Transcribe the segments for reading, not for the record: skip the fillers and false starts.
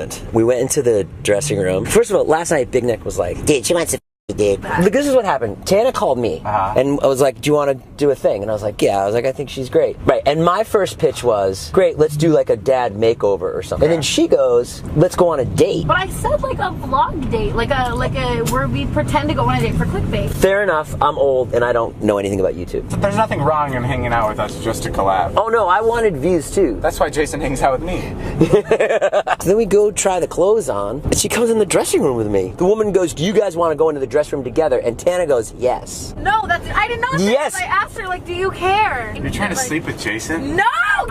moment. We went into the dressing room. First of all, last night Big Nick was like, dude, she wants to dude. Look, this is what happened. Tana called me and I was like, do you want to do a thing? And I was like, yeah. I was like, I think she's great. Right. And my first pitch was, great, let's do like a dad makeover or something. And then she goes, let's go on a date. But I said like a vlog date, like a where we pretend to go on a date for clickbait. Fair enough. I'm old and I don't know anything about YouTube. There's nothing wrong in hanging out with us just to collab. Oh no, I wanted views too. That's why Jason hangs out with me. So then we go try the clothes on, and she comes in the dressing room with me. The woman goes, do you guys want to go into the dressing room together? And Tana goes, yes. No, I did not say yes. that. I asked her, like, do you care? You're trying to sleep with Jason? No!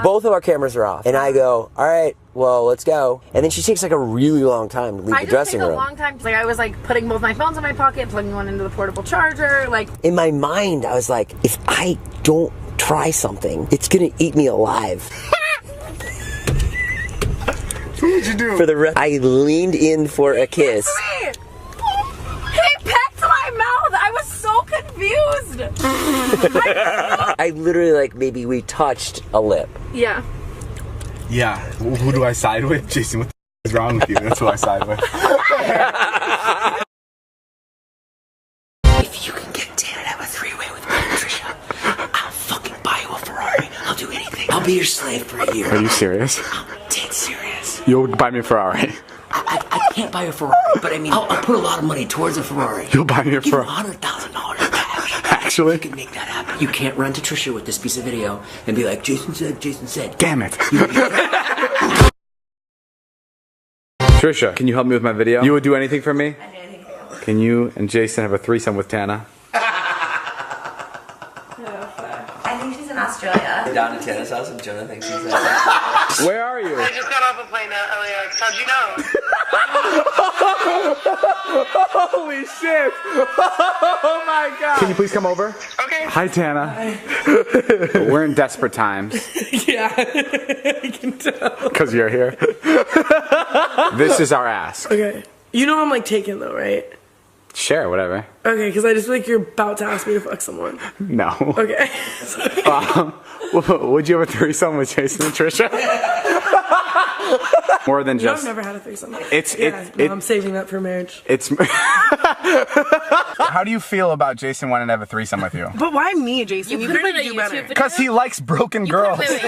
Both of our cameras are off. And I go, all right, well, let's go. And then she takes like a really long time to leave the dressing room. A long time. Like, I was like putting both my phones in my pocket, plugging one into the portable charger, like. In my mind, I was like, if I don't try something, it's gonna eat me alive. What would you do? For the rest, I leaned in for a kiss. He pecked my mouth. I was so confused. I literally, like, maybe we touched a lip. Yeah. Yeah. Who do I side with? Jason, what the is wrong with you? That's who I side with. If you can get Tana to have a three-way with me and Trisha, I'll fucking buy you a Ferrari. I'll do anything. I'll be your slave for a year. Are you serious? I'm dead serious. You'll buy me a Ferrari. I can't buy a Ferrari, but I mean, I'll put a lot of money towards a Ferrari. You'll buy me a Ferrari. $100,000 cash. Actually? You can make that happen. You can't run to Trisha with this piece of video and be like, Jason said, Jason said. Damn it. Trisha, can you help me with my video? You would do anything for me? I'd do anything for you. Can you and Jason have a threesome with Tana? I think she's in Australia. Down to Tana's house and Jonah thinks he's Where are you? I just got off a plane at LAX. How'd you know? Holy shit! Oh my god! Can you please come over? Okay. Hi, Tana. Hi. We're in desperate times. Yeah, I can tell. Because you're here. This is our ask. Okay. You know I'm like taken though, right? Share, whatever. Okay, because I just feel like you're about to ask me to fuck someone. No. Okay. Would you have a threesome with Jason and Trisha? More than just. I've never had a threesome. I'm saving that for marriage. It's. How do you feel about Jason wanting to have a threesome with you? But why me, Jason? You could do better. Because he likes broken girls. Is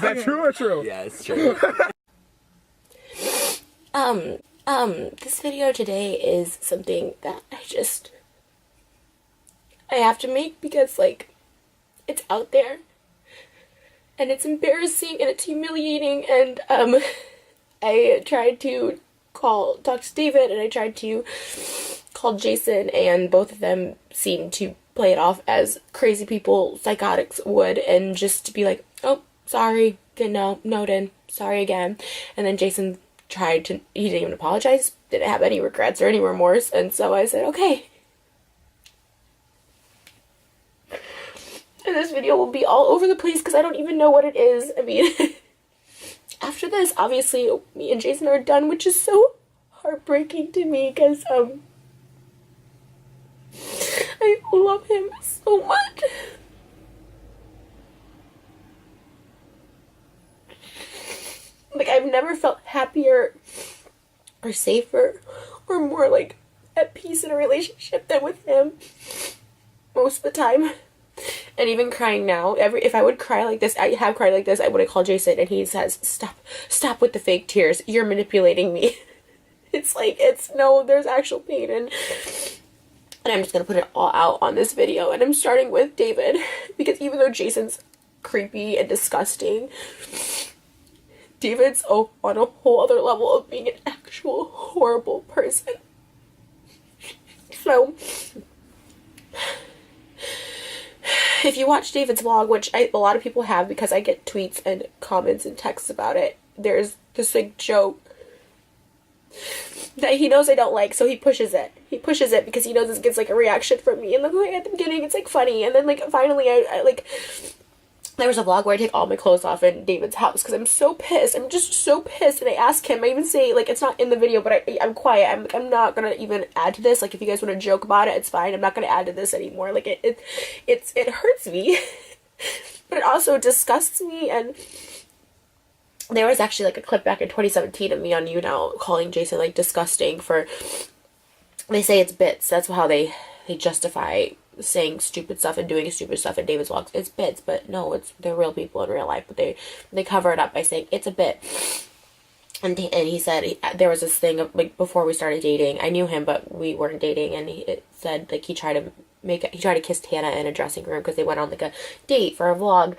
that true or true? Yeah, it's true. This video today is something that I have to make because, like, it's out there and it's embarrassing and it's humiliating, and I tried to talk to David and I tried to call Jason, and both of them seemed to play it off as crazy people, psychotics would, and just to be like, oh, sorry, didn't know, noted, sorry again. And then Jason he didn't even apologize, didn't have any regrets or any remorse, and so I said, okay. And this video will be all over the place because I don't even know what it is. I mean, after this, obviously, me and Jason are done, which is so heartbreaking to me because, I love him so much. Like, I've never felt happier or safer or more, like, at peace in a relationship than with him most of the time. And even crying now, if I would cry like this, I have cried like this, I would have called Jason and he says, stop with the fake tears. You're manipulating me. It's like, no, there's actual pain, and I'm just gonna put it all out on this video. And I'm starting with David because even though Jason's creepy and disgusting, David's on a whole other level of being an actual horrible person. So, if you watch David's vlog, which a lot of people have because I get tweets and comments and texts about it, there's this like joke that he knows I don't like, so he pushes it. He pushes it because he knows this gets like a reaction from me. And then like, at the beginning it's like funny, and then like finally I like, there was a vlog where I take all my clothes off in David's house because I'm so pissed. I'm just so pissed. And I ask him, I even say, like, it's not in the video, but I'm quiet. I'm not gonna even add to this. Like, if you guys want to joke about it, it's fine. I'm not gonna add to this anymore. Like, it hurts me. But it also disgusts me. And there was actually like a clip back in 2017 of me on YouNow calling Jason like disgusting for, they say it's bits. That's how they justify saying stupid stuff and doing stupid stuff in David's vlogs. It's bits, but no, they're real people in real life, but they cover it up by saying it's a bit. And he said there was this thing of, like, before we started dating, I knew him, but we weren't dating, and it said, like, he tried to kiss Tana in a dressing room because they went on, like, a date for a vlog,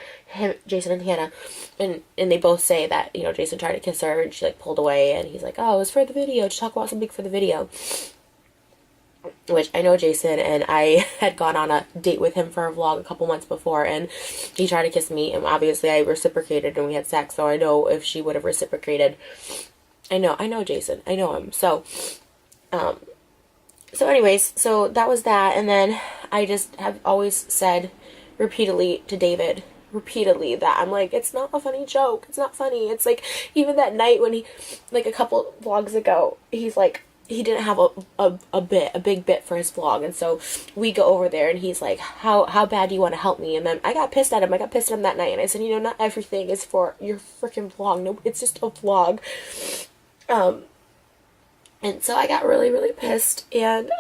Jason and Tana, and they both say that, you know, Jason tried to kiss her, and she, like, pulled away, and he's like, oh, it was for the video, to talk about something for the video. Which I know Jason, and I had gone on a date with him for a vlog a couple months before, and he tried to kiss me, and obviously I reciprocated, and we had sex, so I know if she would have reciprocated. I know Jason. I know him. So anyways, so that was that, and then I just have always said repeatedly to David, that I'm like, it's not a funny joke. It's not funny. It's like, even that night when he, like, a couple vlogs ago, he's like, he didn't have a big bit for his vlog, and so we go over there, and he's like, how bad do you want to help me? And then I got pissed at him that night, and I said, you know, not everything is for your freaking vlog. No, it's just a vlog. And so I got really, really pissed, and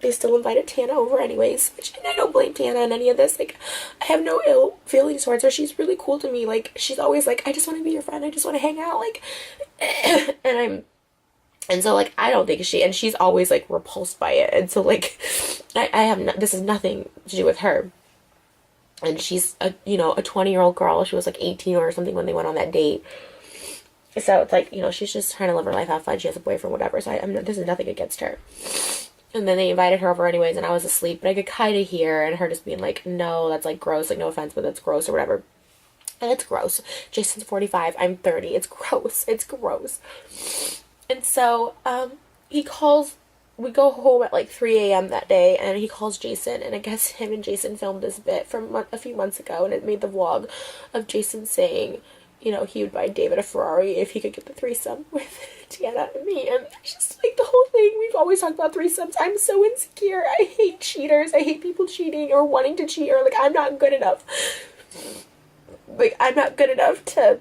they still invited Tana over anyways, which, and I don't blame Tana in any of this. Like, I have no ill feelings towards her. She's really cool to me. Like, she's always like, I just want to be your friend. I just want to hang out. Like, and so, like, I don't think she's always, like, repulsed by it. And so, like, this is nothing to do with her. And she's a 20-year-old girl. She was, like, 18 or something when they went on that date. So it's like, you know, she's just trying to live her life, have fun. She has a boyfriend, whatever. So this is nothing against her. And then they invited her over anyways, and I was asleep. But I could kind of hear, and her just being like, no, that's, like, gross. Like, no offense, but that's gross or whatever. And it's gross. Jason's 45. I'm 30. It's gross. It's gross. And so, he calls, we go home at like 3 a.m. that day, and he calls Jason, and I guess him and Jason filmed this bit from a few months ago, and it made the vlog of Jason saying, you know, he would buy David a Ferrari if he could get the threesome with Tana and me, and it's just like the whole thing. We've always talked about threesomes. I'm so insecure. I hate cheaters. I hate people cheating or wanting to cheat, or, like, I'm not good enough. Like, I'm not good enough to...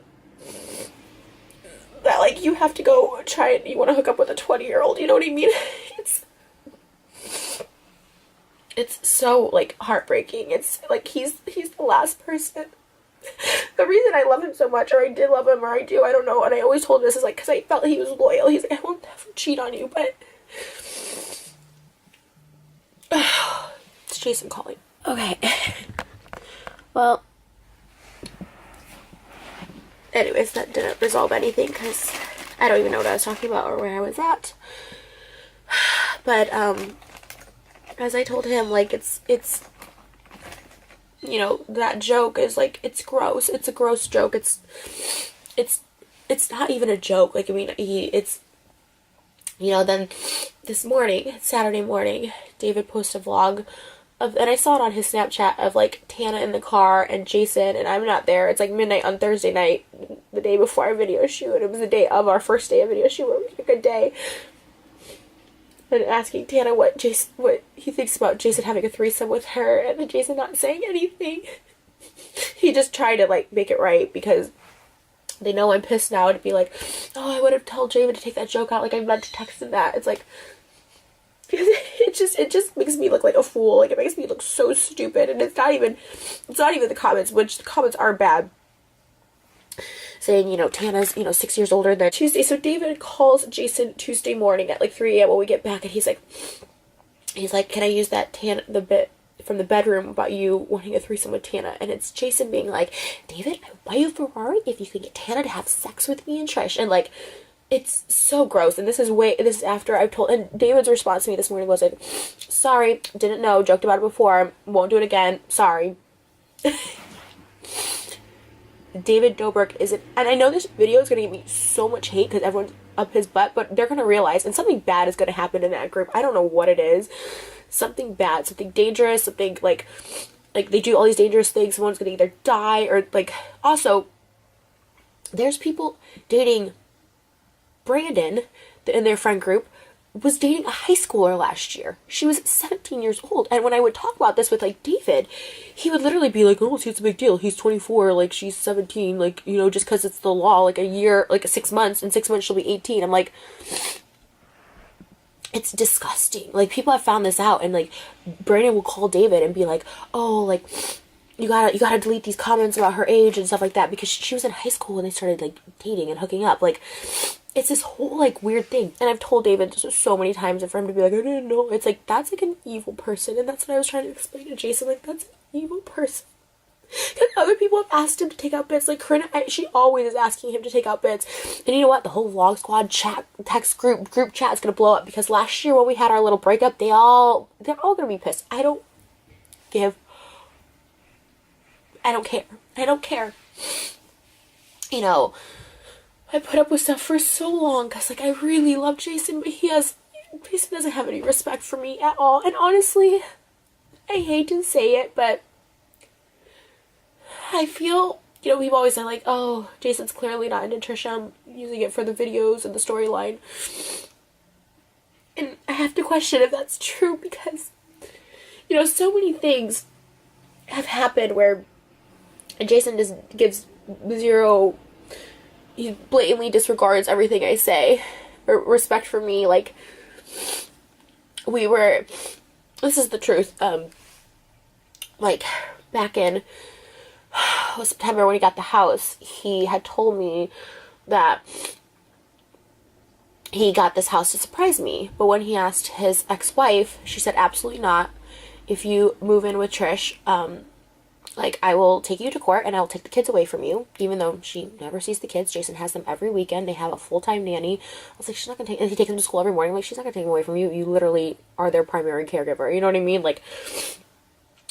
that, like, you have to go try it, you want to hook up with a 20-year-old, you know what I mean? It's so, like, heartbreaking. It's, like, he's the last person. The reason I love him so much, or I did love him, or I do, I don't know, and I always told him this, is, like, because I felt he was loyal. He's like, I won't ever cheat on you, but... It's Jason calling. Okay. Well... anyways, that didn't resolve anything, because I don't even know what I was talking about or where I was at. But, as I told him, like, it's, you know, that joke is, like, it's gross. It's a gross joke. It's not even a joke. Like, I mean, it's, you know, then this morning, Saturday morning, David posted a vlog and I saw it on his Snapchat of, like, Tana in the car and Jason, and I'm not there. It's, like, midnight on Thursday night, the day before our video shoot. It was the day of our first day of video shoot. It was a good day. And asking Tana what he thinks about Jason having a threesome with her, and then Jason not saying anything. He just tried to, like, make it right, because they know I'm pissed now, to be like, oh, I would have told David to take that joke out, like, I meant to text him that. It's like... because it just makes me look like a fool. Like, it makes me look so stupid, and it's not even the comments, which the comments are bad, saying, you know, Tana's, you know, 6 years older than Tuesday. So David calls Jason Tuesday morning at like 3 a.m. when we get back, and he's like, can I use that the bit from the bedroom about you wanting a threesome with Tana? And it's Jason being like, David, I would buy you a Ferrari if you can get Tana to have sex with me and Trish. And, like, it's so gross. And this is after I've told, and David's response to me this morning was like, sorry, didn't know, joked about it before, won't do it again, sorry. David Dobrik isn't, and I know this video is going to give me so much hate because everyone's up his butt, but they're going to realize, and something bad is going to happen in that group. I don't know what it is. Something bad, something dangerous, something like they do all these dangerous things. Someone's going to either die or, like, also, there's people dating Brandon in their friend group was dating a high schooler last year. She was 17 years old. And when I would talk about this with, like, David, he would literally be like, oh, see, it's a big deal. He's 24, like, she's 17, like, you know, just because it's the law, like, a year, like, 6 months, in 6 months she'll be 18. I'm like, it's disgusting. Like, people have found this out, and, like, Brandon will call David and be like, oh, like, you gotta delete these comments about her age and stuff like that, because she was in high school when they started, like, dating and hooking up. Like, it's this whole, like, weird thing. And I've told David so many times, and for him to be like, I didn't know. It's like, that's, like, an evil person. And that's what I was trying to explain to Jason. Like, that's an evil person. Because other people have asked him to take out bits. Like, Corinna, she always is asking him to take out bits. And you know what? The whole Vlog Squad chat, text group chat is going to blow up. Because last year when we had our little breakup, they're all going to be pissed. I don't care. I don't care. You know, I put up with stuff for so long because, like, I really love Jason, but Jason doesn't have any respect for me at all. And honestly, I hate to say it, but I feel, you know, we've always said, like, oh, Jason's clearly not into Trisha. I'm using it for the videos and the storyline. And I have to question if that's true because, you know, so many things have happened where Jason just gives zero, he blatantly disregards everything I say, or respect for me. Like, this is the truth, like, back in September when he got the house, he had told me that he got this house to surprise me, but when he asked his ex-wife, she said, absolutely not. If you move in with Trish, like, I will take you to court and I will take the kids away from you, even though she never sees the kids. Jason has them every weekend. They have a full-time nanny. I was like, she's not gonna take, and he takes them to school every morning. I'm like, she's not gonna take them away from you. You literally are their primary caregiver. You know what I mean? Like,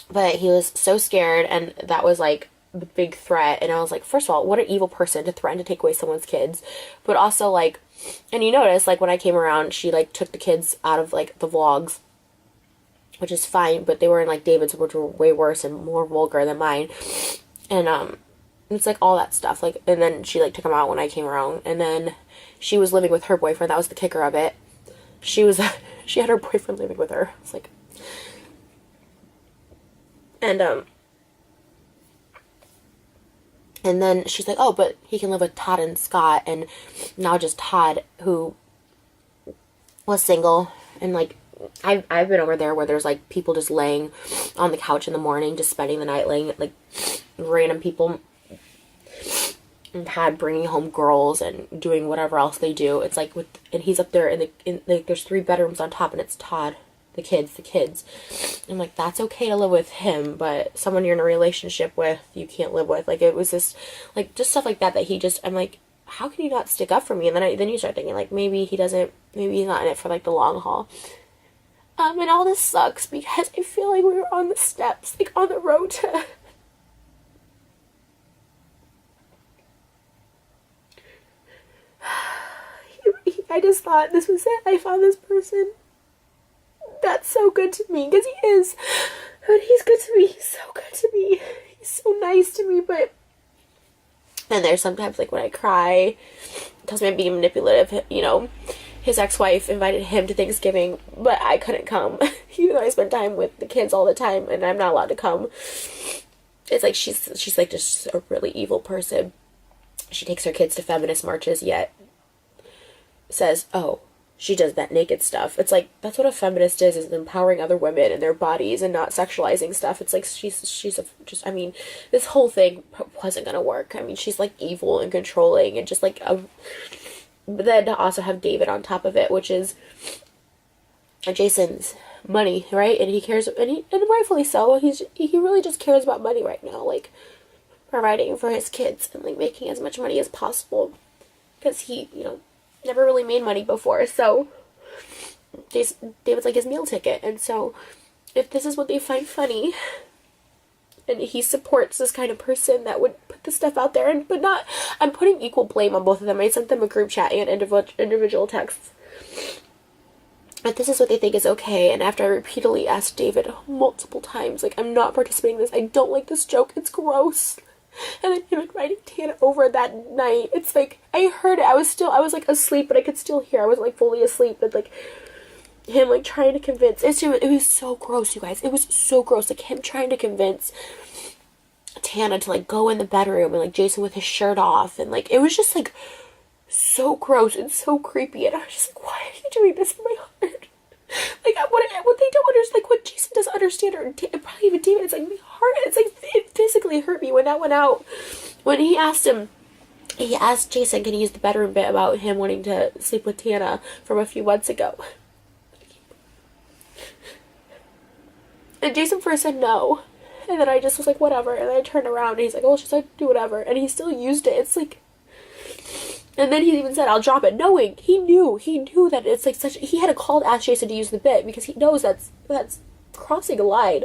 but he was so scared, and that was, like, the big threat. And I was like, first of all, what an evil person to threaten to take away someone's kids. But also, like, and you notice, like, when I came around, she, like, took the kids out of, like, the vlogs, which is fine, but they were in, like, David's, which were way worse and more vulgar than mine. And it's, like, all that stuff. Like, and then she, like, took them out when I came around. And then she was living with her boyfriend. That was the kicker of it. She had her boyfriend living with her. It's like, and then she's like, oh, but he can live with Todd and Scott. And now just Todd, who was single, and, like, I've been over there where there's, like, people just laying on the couch in the morning, just spending the night, laying, like, random people, and Todd bringing home girls and doing whatever else they do. It's like, and he's up there, like, there's 3 bedrooms on top, and it's Todd, the kids. I'm like, that's okay to live with him, but someone you're in a relationship with, you can't live with. Like, it was just, like, just stuff like that he just, I'm like, how can you not stick up for me? And then you start thinking, like, maybe he's not in it for, like, the long haul. And all this sucks because I feel like we were on the steps, like, on the road to I just thought this was it. I found this person that's so good to me, because he is. But he's good to me. He's so good to me. He's so nice to me, but and there's sometimes, like, when I cry, it tells me I'm being manipulative, you know. His ex-wife invited him to Thanksgiving, but I couldn't come, even though I spend time with the kids all the time, and I'm not allowed to come. It's like she's like just a really evil person. She takes her kids to feminist marches, yet says, oh, she does that naked stuff. It's like, that's what a feminist is empowering other women and their bodies and not sexualizing stuff. It's like, I mean, this whole thing wasn't gonna work. I mean, she's, like, evil and controlling and just, like, but then to also have David on top of it, which is Jason's money, right? And he cares, and rightfully so. He really just cares about money right now, like, providing for his kids and, like, making as much money as possible, because he, you know, never really made money before. So David's like his meal ticket. And so if this is what they find funny, and he supports this kind of person that would put this stuff out there, but not, I'm putting equal blame on both of them. I sent them a group chat and individual texts. But this is what they think is okay, and after I repeatedly asked David multiple times, like, I'm not participating in this, I don't like this joke, it's gross. And then him inviting Tana over that night, it's like, I heard it, I was like asleep, but I could still hear, I wasn't, like, fully asleep, but, like, him like trying to convince, it was so gross, you guys. It was so gross, like him trying to convince Tana to like go in the bedroom and like Jason with his shirt off, and like it was just like so gross and so creepy, and I was just like, why are you doing this for my heart? Like what they don't understand, like what Jason doesn't understand, or probably even David, it's like my heart, it's like it physically hurt me when that went out, when he asked Jason, can he use the bedroom bit about him wanting to sleep with Tana from a few months ago. And Jason first said no. And then I just was like, whatever. And then I turned around and he's like, oh, she said do whatever. And he still used it. It's like... And then he even said, I'll drop it. Knowing, he knew that it's like such... He had a call to ask Jason to use the bit because he knows that's crossing a line.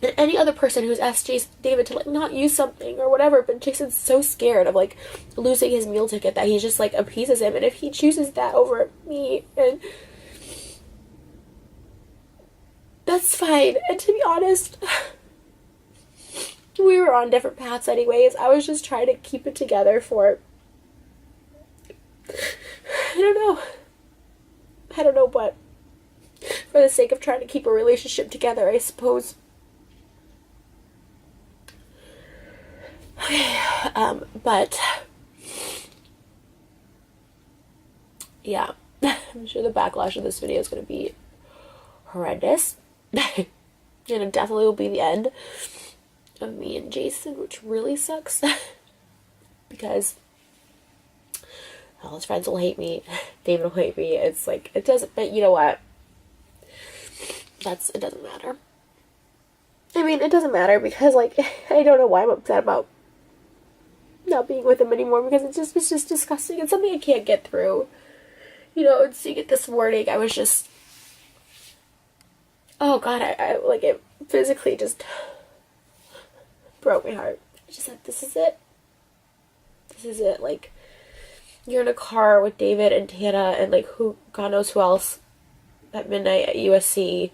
And any other person who's asked David to like not use something or whatever, but Jason's so scared of like losing his meal ticket that he just like appeases him. And if he chooses that over me, and... that's fine. And to be honest, we were on different paths anyways. I was just trying to keep it together for... I don't know, but for the sake of trying to keep a relationship together, I suppose. Okay, but... yeah. I'm sure the backlash of this video is going to be horrendous. And it definitely will be the end of me and Jason, which really sucks. Because all his friends will hate me, David will hate me. It's like, it doesn't, but you know what? It doesn't matter. I mean, it doesn't matter because, like, I don't know why I'm upset about not being with him anymore, because it's just disgusting. It's something I can't get through. You know, and seeing it this morning, I was just... oh god, I like, it physically just broke my heart. I just said, this is it. This is it. Like, you're in a car with David and Tana and like God knows who else at midnight at USC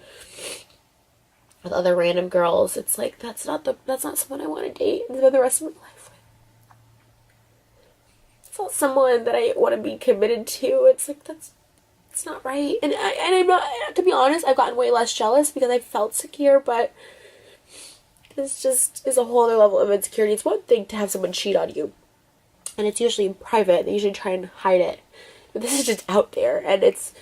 with other random girls. It's like, that's not someone I want to date and spend the rest of my life with. It's not someone that I want to be committed to. It's like, it's not right. And I'm not, to be honest, I've gotten way less jealous because I felt secure, but this just is a whole other level of insecurity. It's one thing to have someone cheat on you, and it's usually in private. They usually try and hide it. But this is just out there, and it's,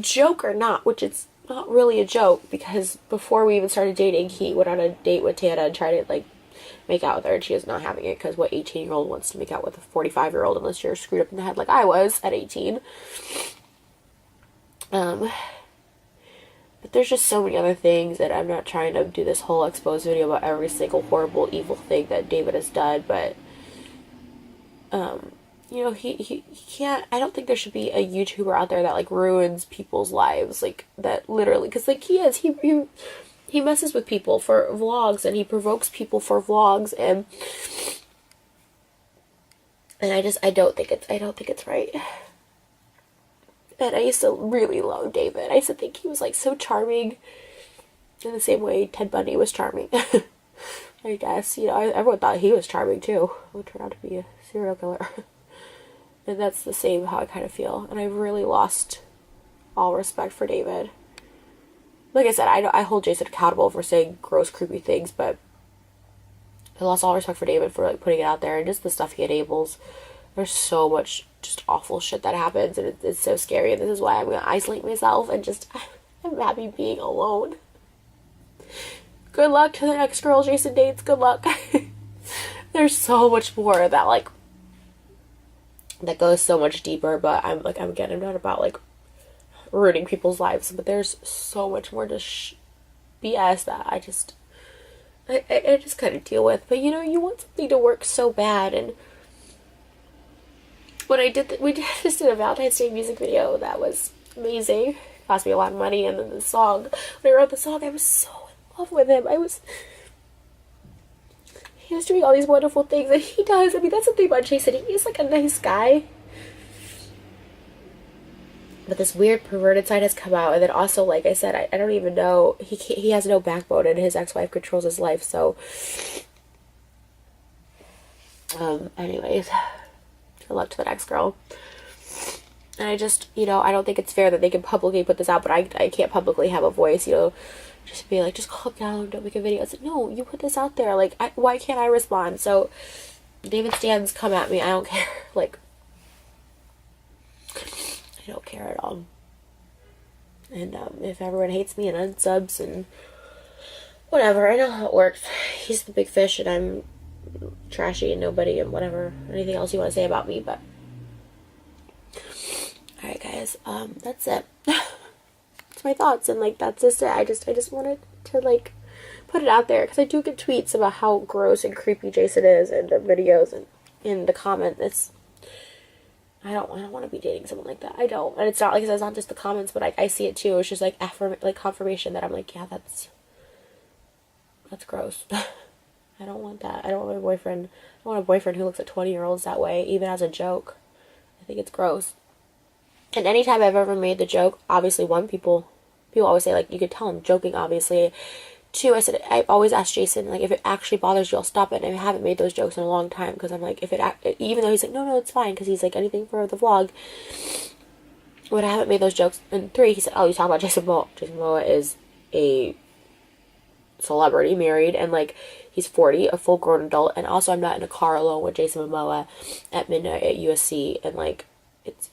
joke or not, which it's not really a joke, because before we even started dating, he went on a date with Tana and tried to, like, make out with her, and she was not having it, because what 18-year-old wants to make out with a 45-year-old unless you're screwed up in the head like I was at 18. But there's just so many other things that I'm not trying to do this whole expose video about every single horrible, evil thing that David has done, but, you know, he can't, I don't think there should be a YouTuber out there that, like, ruins people's lives, like, that literally, because, like, he messes with people for vlogs, and he provokes people for vlogs, and I don't think it's right. And I used to really love David. I used to think he was, like, so charming in the same way Ted Bundy was charming. I guess, you know, everyone thought he was charming too. Who turned out to be a serial killer. And that's the same how I kind of feel. And I've really lost all respect for David. Like I said, I hold Jason accountable for saying gross, creepy things, but I lost all respect for David for, like, putting it out there, and just the stuff he enables. There's so much just awful shit that happens, and it's so scary, and this is why I'm going to isolate myself, and just, I'm happy being alone. Good luck to the next girl Jason dates. Good luck. There's so much more that, like, that goes so much deeper, but I'm not about, like, ruining people's lives, but there's so much more just BS that I just couldn't deal with. But, you know, you want something to work so bad, and when we just did a Valentine's Day music video that was amazing. It cost me a lot of money, and then the song, when I wrote the song, I was so in love with him. He was doing all these wonderful things, and he does. I mean, that's the thing about Jason. He is, like, a nice guy. But this weird perverted side has come out, and then also, like I said, I don't even know, he has no backbone, and his ex-wife controls his life, so, anyways, good luck to the next girl. And I just, you know, I don't think it's fair that they can publicly put this out, but I can't publicly have a voice, you know, just be like, just calm down, don't make a video. It's like, no, you put this out there, like, why can't I respond? So, David Stans, come at me, I don't care, like, I don't care at all. And, if everyone hates me and unsubs and whatever, I know how it works. He's the big fish and I'm trashy and nobody and whatever, anything else you want to say about me, but alright guys, that's it. It's my thoughts, and like that's just it. I just wanted to like put it out there because I do get tweets about how gross and creepy Jason is in the videos and in the comments. I don't want to be dating someone like that. I don't, and it's not like it's not just the comments, but I see it too. It's just like confirmation that I'm like, yeah, that's gross. I don't want that. I don't want my boyfriend. I don't want a boyfriend who looks at 20-year-olds that way, even as a joke. I think it's gross. And anytime I've ever made the joke, obviously, one, people always say, like, you could tell I'm joking, obviously. Two, I said, I've always asked Jason, like, if it actually bothers you, I'll stop it. And I haven't made those jokes in a long time, because I'm like, even though he's like, no, it's fine, because he's like, anything for the vlog. But I haven't made those jokes. And three, he said, oh, you talk about Jason Momoa. Jason Momoa is a celebrity, married, and, like, he's 40, a full-grown adult, and also I'm not in a car alone with Jason Momoa at midnight at USC, and, like, it's...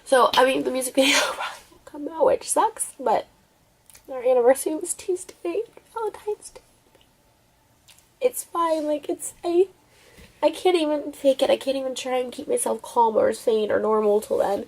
So, I mean, the music video probably won't come out, which sucks, but our anniversary was Tuesday, Valentine's Day. It's fine, like, I can't even fake it. I can't even try and keep myself calm or sane or normal till then.